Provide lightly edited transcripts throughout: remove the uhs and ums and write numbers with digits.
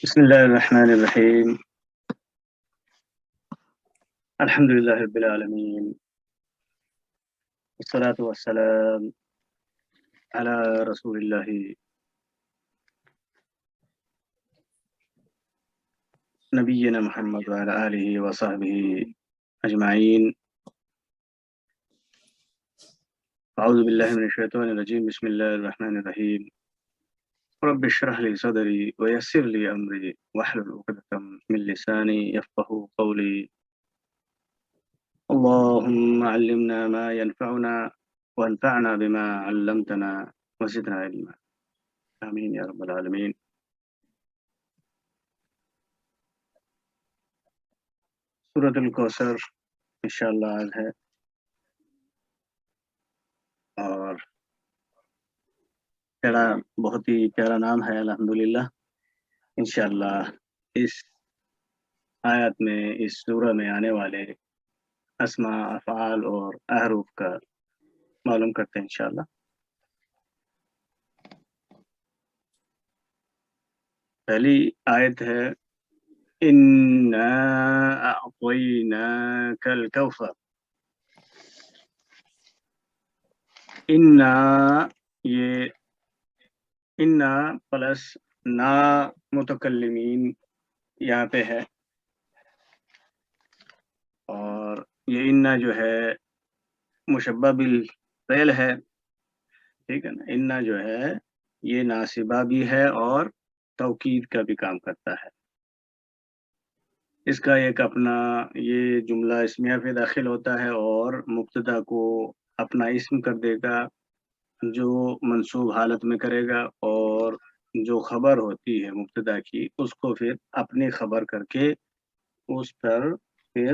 بسم الله الرحمن الرحيم. الحمد لله رب العالمين، والصلاة والسلام على رسول الله نبينا محمد وعلى آله وصحبه أجمعين. أعوذ بالله من الشيطان الرجيم. بسم الله الرحمن الرحيم. رب اشرح لي صدري ويسر لي أمري واحلل عقدة من لساني يفقهوا قولي. اللهم علمنا ما ينفعنا وانفعنا بما علمتنا وزدنا علما. آمين يا رب العالمين. سورة الکوثر انشاءاللہ آج ہے، اور بہت ہی پیارا نام ہے الحمدللہ. انشاءاللہ اس آیت میں، اس سورہ میں آنے والے اسماء، افعال اور احرف کا معلوم کرتے ہیں انشاءاللہ. پہلی آیت ہے اِنَّا أَعْطَيْنَاكَ الْكَوْثَرَ. اِنَّا، یہ اِنَّا پلس نا متکلمین یہاں پہ ہے، اور یہ اِنَّا جو ہے مشبہ بالفعل ہے، ٹھیک ہے نا. اِنَّا جو ہے یہ ناصبہ بھی ہے اور توکید کا بھی کام کرتا ہے. اس کا ایک اپنا یہ جملہ اسمیہ پہ داخل ہوتا ہے اور مبتدا کو اپنا اسم کر دے گا جو منصوب حالت میں کرے گا، اور جو خبر ہوتی ہے مبتدا کی اس کو پھر اپنی خبر کر کے اس پر پھر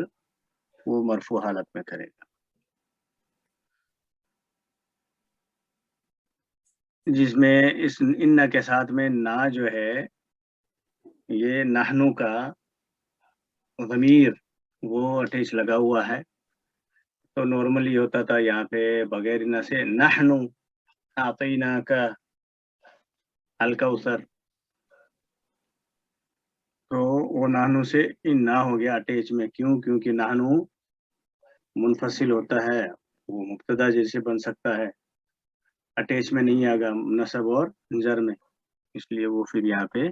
وہ مرفوع حالت میں کرے گا. جس میں اس اِنَّا کے ساتھ میں نا جو ہے یہ نحنو کا ضمیر وہ اٹیچ لگا ہوا ہے. تو نارملی ہوتا تھا یہاں پہ بغیر اِنَّا سے نحنو اعطیناک الکوثر، تو وہ نحنو سے اِنَّا ہو گیا اٹیچ میں. کیونکہ نحنو منفصل ہوتا ہے، وہ مبتدا جیسے بن سکتا ہے، اٹیچ میں نہیں آگا نصب اور جر میں، اس لیے وہ پھر یہاں پہ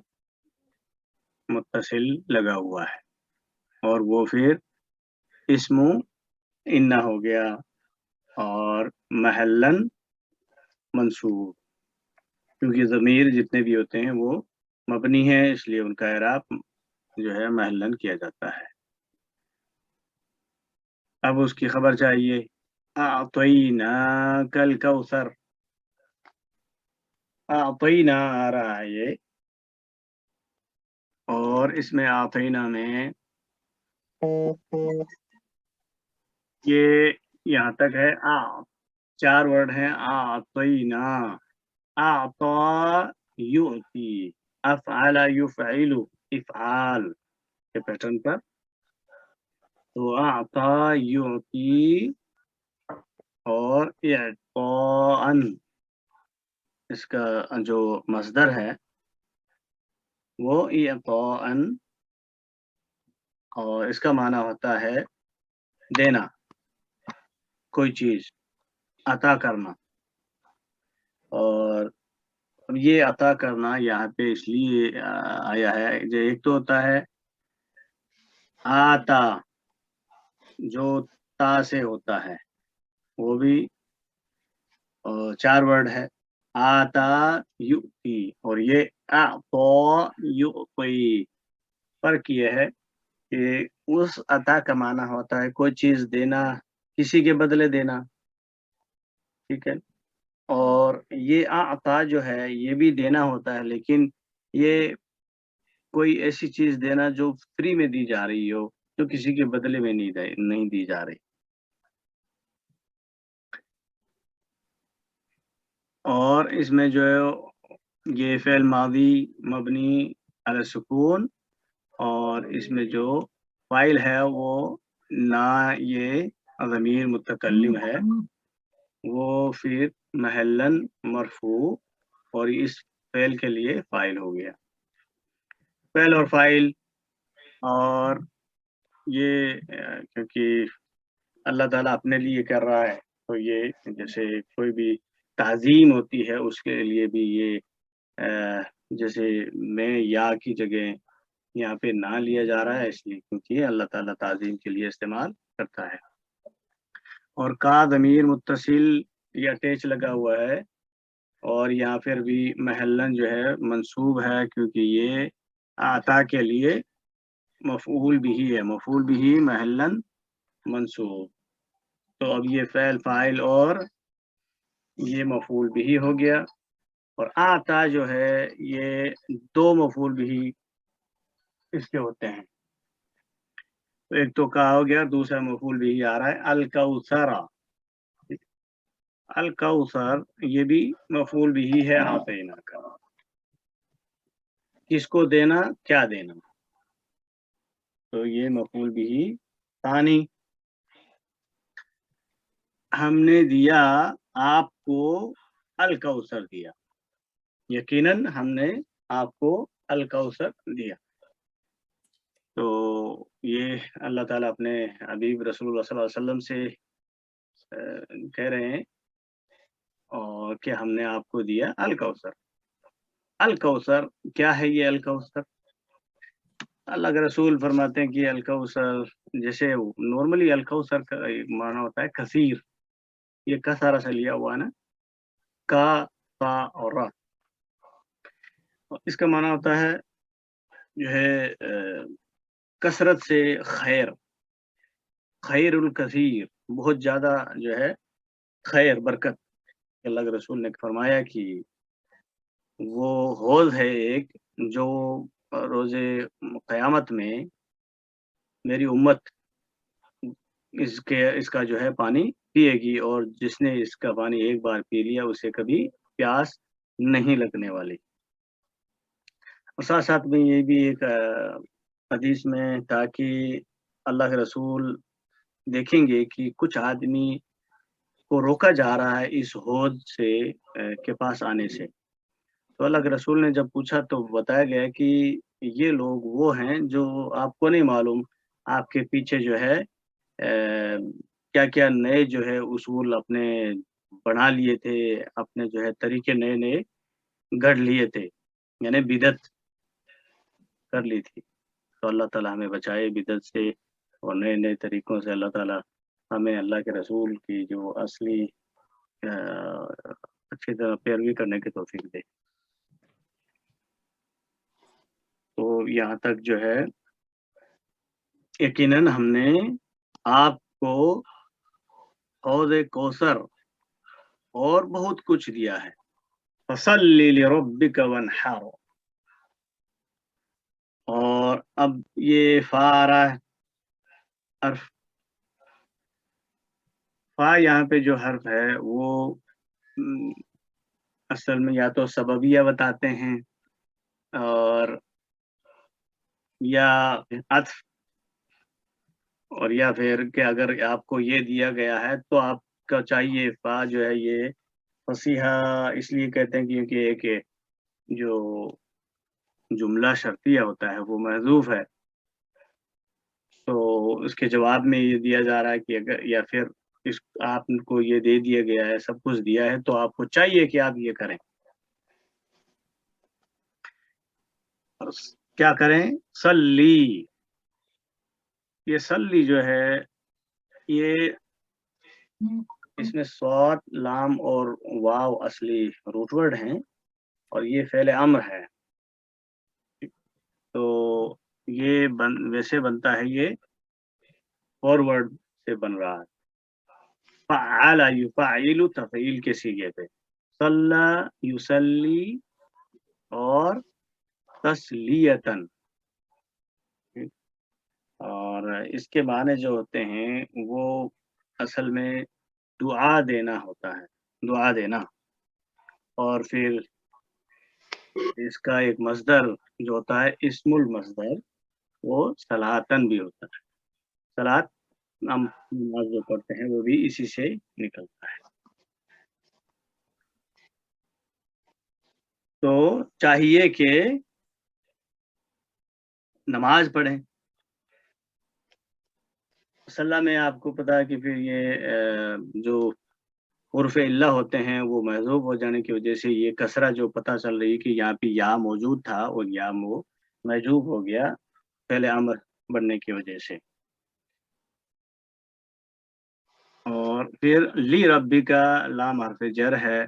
متصل لگا ہوا ہے، اور وہ پھر اسم اِنَّا ہو گیا اور محلن منصوب. کیونکہ ضمیر جتنے بھی ہوتے ہیں وہ مبنی ہیں، اس لیے ان کا اعراب جو ہے محلن کیا جاتا ہے. اب اس کی خبر چاہیے. اعطیناک الکوثر، اعطینا آ رہا ہے یہ، اور اس میں اعطینا میں یہ یہاں تک ہے. چار ورڈ ہیں. اعطینا، اعطا یعطی، افعل یفعل، افعال کے پیٹرن پر. تو اعطا یعطی اور اعطاءً، اس کا جو مصدر ہے وہ اعطاءً، اور اس کا معنی ہوتا ہے دینا، کوئی چیز عطا کرنا. اور یہ عطا کرنا یہاں پہ اس لیے آیا ہے جو ایک تو ہوتا ہے آتا، جو تا سے ہوتا ہے، وہ بھی چار ورڈ ہے. آتا یؤتی، اور یہ اعطا یعطی. فرق یہ ہے کہ اس عطا کا معنی ہوتا ہے کوئی چیز دینا، کسی کے بدلے دینا، ٹھیک ہے. اور یہ اعطا جو ہے یہ بھی دینا ہوتا ہے، لیکن یہ کوئی ایسی چیز دینا جو فری میں دی جا رہی ہو، جو کسی کے بدلے میں نہیں دی جا رہی. اور اس میں جو ہے یہ فعل ماضی مبنی علی السکون، اور اس میں جو فاعل ہے وہ نہ یہ ضمیر متکلم ہے، وہ پھر محلن مرفوع، اور اس فعل کے لیے فاعل ہو گیا. فعل اور فاعل، اور یہ کیونکہ اللہ تعالیٰ اپنے لیے کر رہا ہے تو یہ جیسے کوئی بھی تعظیم ہوتی ہے اس کے لیے بھی یہ جیسے میں یا کی جگہ یہاں پہ نہ لیا جا رہا ہے، اس لیے کیونکہ یہ اللہ تعالیٰ تعظیم کے لیے استعمال کرتا ہے۔ اور کا ضمیر متصل یا اٹیچ لگا ہوا ہے، اور یہاں پھر بھی محلن جو ہے منصوب ہے کیونکہ یہ آتا کے لیے مفعول بھی ہے، مفعول بھی محلن منصوب۔ تو اب یہ فعل فاعل اور یہ مفعول بھی ہو گیا، اور آتا جو ہے یہ دو مفعول بھی اس کے ہوتے ہیں، تو ایک تو کا ہو گیا، دوسرا مفعول بھی آ رہا ہے الکوثرا۔ الکوثر یہ بھی مفعول بھی ہے آتینا کا، کس کو دینا، کیا دینا، تو یہ مفعول بھی ثانی۔ ہم نے دیا آپ کو الکوثر دیا، یقیناً ہم نے آپ کو الکوثر دیا۔ تو یہ اللہ تعالیٰ اپنے حبیب رسول اللہ صلی اللہ علیہ وسلم سے کہہ رہے ہیں اور کہ ہم نے آپ کو دیا الکوثر۔ الکوثر کیا ہے یہ الکوثر؟ اللہ کے رسول فرماتے ہیں کہ الکوثر جیسے نارملی الکوثر کا معنی ہوتا ہے کثیر، یہ کثارہ سے لیا ہوا ہے نا، کا فا اور را، اس کا معنی ہوتا ہے جو ہے کثرت سے خیر، خیر الکثیر، بہت زیادہ جو ہے خیر برکت۔ اللہ کے رسول نے فرمایا کہ وہ حوض ہے ایک جو روز قیامت میں میری امت اس کا جو ہے پانی پیے گی، اور جس نے اس کا پانی ایک بار پی لیا اسے کبھی پیاس نہیں لگنے والی۔ اور ساتھ ساتھ میں یہ بھی ایک حدیث میں تاکہ اللہ کے رسول دیکھیں گے کہ کچھ آدمی کو روکا جا رہا ہے اس حوض سے کے پاس آنے سے، تو اللہ کے رسول نے جب پوچھا تو بتایا گیا کہ یہ لوگ وہ ہیں جو آپ کو نہیں معلوم آپ کے پیچھے جو ہے کیا کیا نئے جو ہے اصول اپنے بنا لیے تھے، اپنے جو ہے طریقے نئے نئے گڑھ لیے تھے، یعنی بدعت کر لی تھی۔ تو اللہ تعالیٰ ہمیں بچائے بدعت سے اور نئے نئے طریقوں سے۔ اللہ تعالیٰ ہمیں اللہ کے رسول کی جو اصلی اچھی طرح پیروی کرنے کی توفیق دے۔ تو یہاں تک جو ہے یقیناً ہم نے آپ کو حوض کوثر اور بہت کچھ دیا ہے، فصلی لربک وانحر۔ اور اب یہ فارا حرف، فا یہاں پہ جو حرف ہے وہ اصل میں یا تو سببیہ بتاتے ہیں اور یا عطف، اور یا پھر کہ اگر آپ کو یہ دیا گیا ہے تو آپ کا چاہیے فا جو ہے یہ فصیحہ اس لیے کہتے ہیں کیونکہ ایک جو جملہ شرطیہ ہوتا ہے وہ محذوف ہے، تو اس کے جواب میں یہ دیا جا رہا ہے کہ اگر یا پھر آپ کو یہ دے دیا گیا ہے، سب کچھ دیا ہے، تو آپ کو چاہیے کہ آپ یہ کریں۔ اور کیا کریں؟ صلی، یہ صلی جو ہے یہ اس میں صاد، لام اور واو اصلی روٹ ورڈ ہیں، اور یہ فعل امر ہے، تو یہ ویسے بنتا ہے یہ فارورڈ سے بن رہا ہے، فعل یفعل تفعیل کے سیغے پہ، صلی یصلی اور تسلیتن، اور اس کے معنی جو ہوتے ہیں وہ اصل میں دعا دینا ہوتا ہے، دعا دینا، اور پھر اس کا ایک مصدر جو ہوتا ہے اسم المصدر وہ صلاۃن بھی ہوتا ہے، صلاۃ ہم نماز جو پڑھتے ہیں وہ بھی اسی سے نکلتا ہے۔ تو چاہیے کہ नमाज पढ़ें। सल्ला में आपको पता है कि फिर ये जो उर्फ इल्ला होते हैं वो महज़ूब हो जाने की वजह से ये कसरा जो पता चल रही है कि यहाँ पे या मौजूद था और या वो महजूब हो गया पहले अम्र बनने की वजह से। और फिर ली रब्बी का लाम हर्फ जर है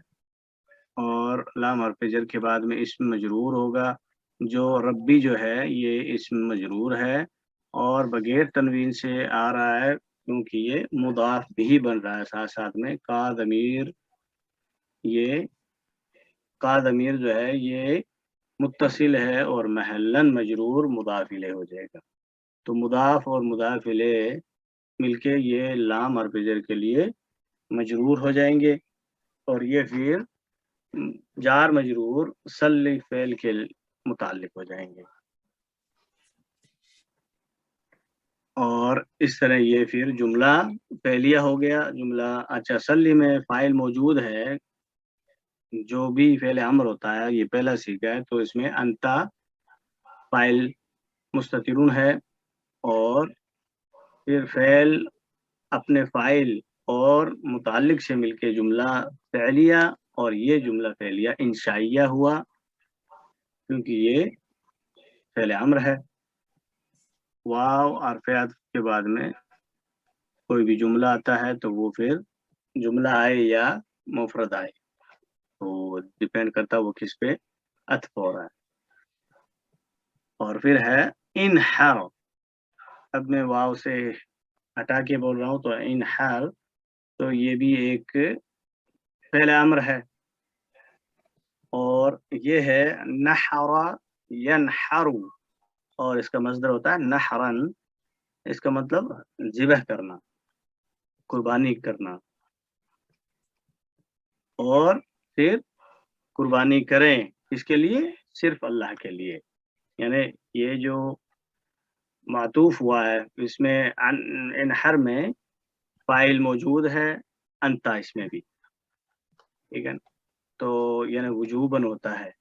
और लाम हर्फ जर के बाद में इस्म मजरूर होगा। जो रब्बी जो है ये इस्म मजरूर है और बगैर तनवीन से आ रहा है क्योंकि ये मुदाफ भी बन रहा है साथ साथ में। ये का ज़मीर जो है ये मुत्तसिल है और महल्लन मजरूर मुदाफ इलैह हो जाएगा। तो मुदाफ और मुदाफ इलैह मिलके ये लाम हर्फ जर के लिए मजरूर हो जाएंगे और ये फिर जार मजरूर सल्ली फ़ेल के मुताल्लिक हो जाएंगे। और इस तरह ये फिर जुमला फ़ेलिया हो गया। जुमला अच्छा सल्ली में फ़ाइल मौजूद है, जो भी फ़ेल अम्र होता है ये पहला सीखा है तो इसमें अंता फ़ाइल मुस्ततिरुन है और फिर फ़ेल अपने फ़ाइल और मुताल्लिक से मिलके जुमला फ़ेलिया और ये जुमला फ़ेलिया इंशाइया हुआ क्योंकि ये फ़ेल अम्र है। वाव हर्फ़ के बाद में कोई भी जुमला आता है तो वो फिर जुमला आए या मुफ़रद आए, तो डिपेंड करता है वो किस पे अत्फ़ हो रहा है। और फिर है इनहर। अब मैं वाव से हटा के बोल रहा हूँ तो इनहर, तो ये भी एक फ़ेल अम्र है और ये है नहरा यनहरु और इसका मज़दर होता है नहरन। इसका मतलब ज़िबह करना, कुर्बानी करना। और फिर कुर्बानी करें किसके लिए? सिर्फ अल्लाह के लिए। यानी ये जो मातूफ हुआ है इसमें इनहर में फ़ाइल मौजूद है, अंता इसमें भी, ठीक है। तो यानी वुजूबन होता है।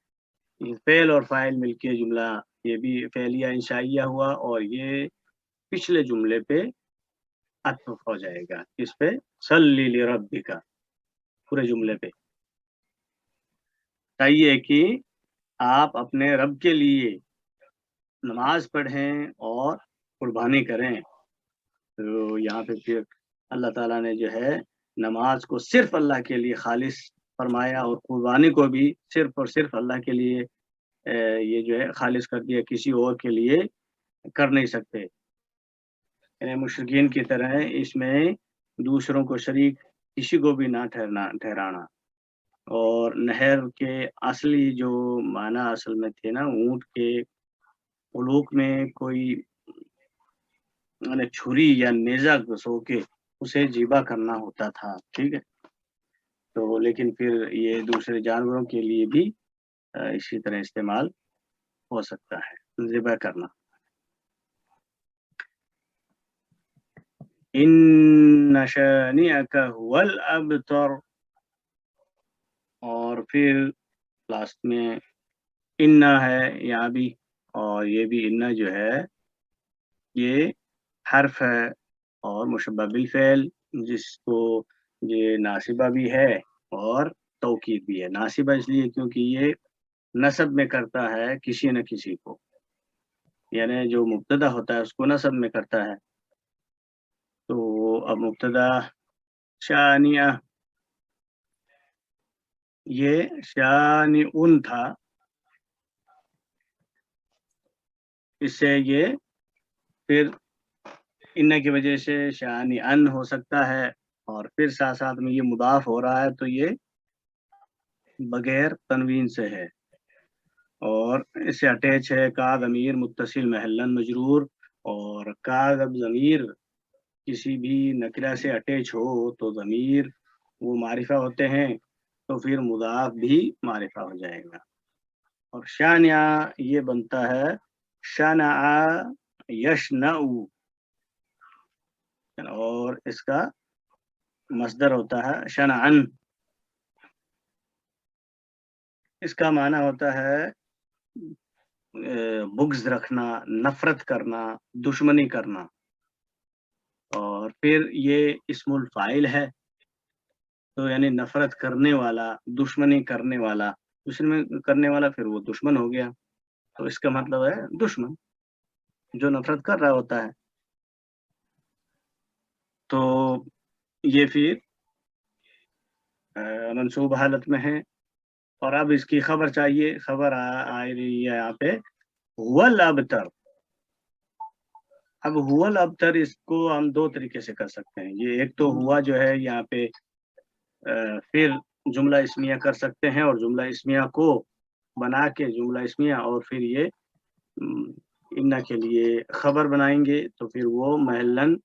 ये फ़ेल और फ़ाइल मिलके जुमला ये भी फ़ेलिया इंशाइया हुआ और ये पिछले जुमले पे अत्फ़ हो जाएगा। किस पे? सल्ली लिरब्बिका, पूरे जुमले पे। चाहिए कि आप अपने रब के लिए नमाज पढ़ें और कुर्बानी करें। तो यहाँ पे फिर अल्लाह ताला ने जो है नमाज को सिर्फ अल्लाह के लिए खालिस फरमाया और कुर्बानी को भी सिर्फ और सिर्फ अल्लाह के लिए ये जो है खालिस कर दिया, किसी और के लिए कर नहीं सकते। यानी मुशरिकीन की तरह इसमें दूसरों को शरीक किसी को भी ना ठहराना। और नहर के असली जो माना असल में थे ना, ऊँट के उलूक में कोई माने छुरी या नेज़ा घुसो के उसे ज़िबा करना होता था, ठीक है? तो लेकिन फिर ये दूसरे जानवरों के लिए भी इसी तरह इस्तेमाल हो सकता है, ज़िबा करना। इन्न शानिअका हुवल अबतर। और फिर लास्ट में इन्ना है यहाँ भी और ये भी इन्ना जो है ये हर्फ है और मुशब्बह बिल फ़ेल जिसको ये नासिबा भी है और तौकीद भी है। नासिबा इसलिए क्योंकि ये नस्ब में करता है किसी न किसी को, यानी जो मुब्तदा होता है उसको नस्ब में करता है। तो अब मुब्तदा शानिया, ये शानिउन था, इससे ये फिर इन्ना की वजह से शानिअन हो सकता है और फिर साथ-साथ में ये मुदाफ हो रहा है तो ये बगैर तनवीन से है और इससे अटैच है का ज़मीर मुत्तसिल महल्लन मजरूर। और का जब ज़मीर किसी भी नकिरा से अटैच हो तो ज़मीर वो मारिफ़ा होते हैं तो फिर मुदाफ भी मारिफ़ा हो जाएगा। और शानिया ये बनता है शनआ यशनउ और इसका मस्दर होता है शनअन। इसका माना होता है बुग्ज रखना, नफरत करना, दुश्मनी करना। और फिर ये इस्मुल फाइल है, तो यानी नफरत करने वाला, दुश्मनी करने वाला, दुश्मनी करने वाला फिर वो दुश्मन हो गया, तो इसका मतलब है दुश्मन, जो नफरत कर रहा होता है। तो ये फिर मंसूब हालत में है। और अब इसकी खबर चाहिए, खबर आ रही है यहाँ पे, हुवल अबतर। अब हुवल अबतर इसको हम दो तरीके से कर सकते हैं। ये एक तो हुआ जो है यहाँ पे फिर जुमला इस्मिया कर सकते हैं, और जुमला इस्मिया को बना के जुमला इस्मिया और फिर ये इन्ना के लिए खबर बनाएंगे, तो फिर वो महलन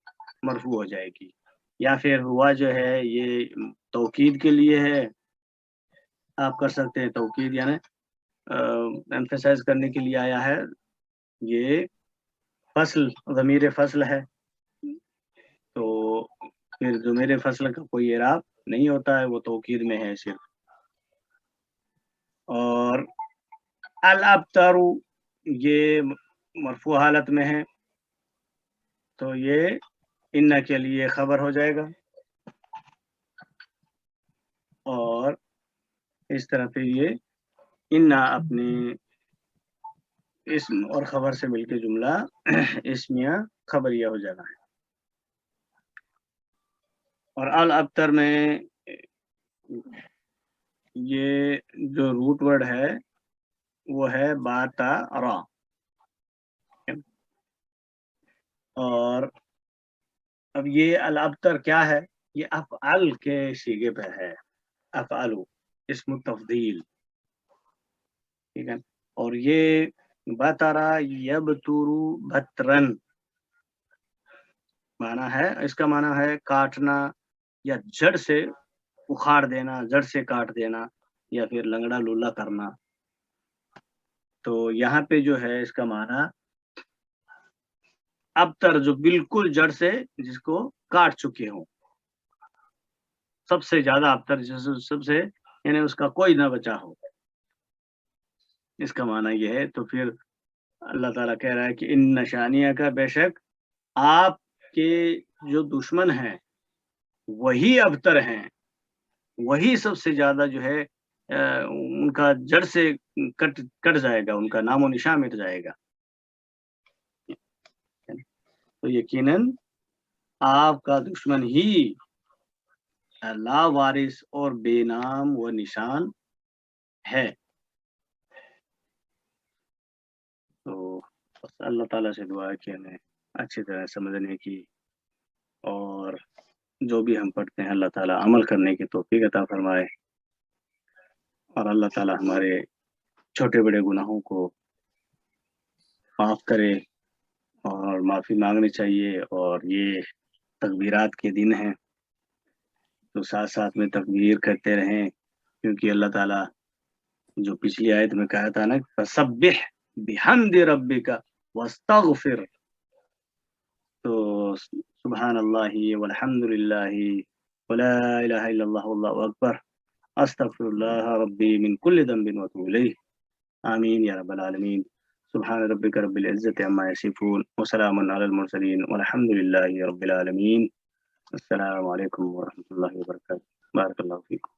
मरफू हो जाएगी। या फिर हुआ जो है ये तौकीद के लिए है, आप कर सकते हैं तौकीद, यानी एम्फेसाइज करने के लिए आया है। ये फसल, ज़मीर फसल है, तो फिर ज़मीर फसल का कोई इराब नहीं होता है, वो तौकीद में है सिर्फ। और अल अबतरु ये मरफू हालत में है, तो ये इन्ना के लिए खबर हो जाएगा। और इस तरह पे ये इन्ना अपनी इसम और खबर से मिलके जुमला इसमिया खबरिया हो जाना है। और अल अबतर में ये जो रूट वर्ड है वो है बाता रा। और अब ये अल अबतर क्या है, ये अफ़अल के सीगे पे है, अफ़अलु इस्मु तफ़दील, ठीक है। और ये बतरा यबतुरु बतरन माना है, इसका माना है काटना या जड़ से उखाड़ देना, जड़ से काट देना, या फिर लंगड़ा लूला करना। तो यहाँ पे जो है इसका माना अबतर, जो बिल्कुल जड़ से जिसको काट चुके हों, सबसे ज्यादा अबतर, जिससे सबसे यानी उसका कोई ना बचा हो, इसका माना ये है। तो फिर अल्लाह ताला कह रहा है कि इन नशानिया का, बेशक आपके जो दुश्मन हैं वही अबतर हैं, वही सबसे ज्यादा जो है उनका जड़ से कट कट जाएगा, उनका नामो निशान मिट जाएगा। तो यकीनन आपका दुश्मन ही लावारिस और बेनाम व निशान है। तो बस अल्लाह ताला से दुआ है कि हमें अच्छी तरह समझने की, और जो भी हम पढ़ते हैं अल्लाह ताला अमल करने की तौफीक अता फरमाए, और अल्लाह ताला हमारे छोटे बड़े गुनाहों को माफ़ करे। और माफ़ी मांगनी चाहिए। और ये तकबीरात के दिन हैं, तो साथ साथ में तकबीर करते रहें, क्योंकि अल्लाह ताला जो पिछली आयत में कहा था ना, फसब्बिह बिहम्दि रब्बिका वस्तगफिर, तो सुभान अल्लाहि वल्हम्दुलिल्लाहि वला इलाहा इल्लल्लाह वल्लाहु अकबर, अस्तगफिरुल्लाह रब्बी मिन कुल्लि दम्बिन व अतूबु इलैह, आमीन या रब्बल आलमीन। सुब्हान रब्बिका रब्बिल इज्जति अम्मा यसिफून व सलामुन अलल मुरसलीन वल्हम्दुलिल्लाहि रब्बिल आलमीन। अस्सलामु अलैकुम व रहमतुल्लाहि व बरकातुहू। बारकल्लाहु फीकुम।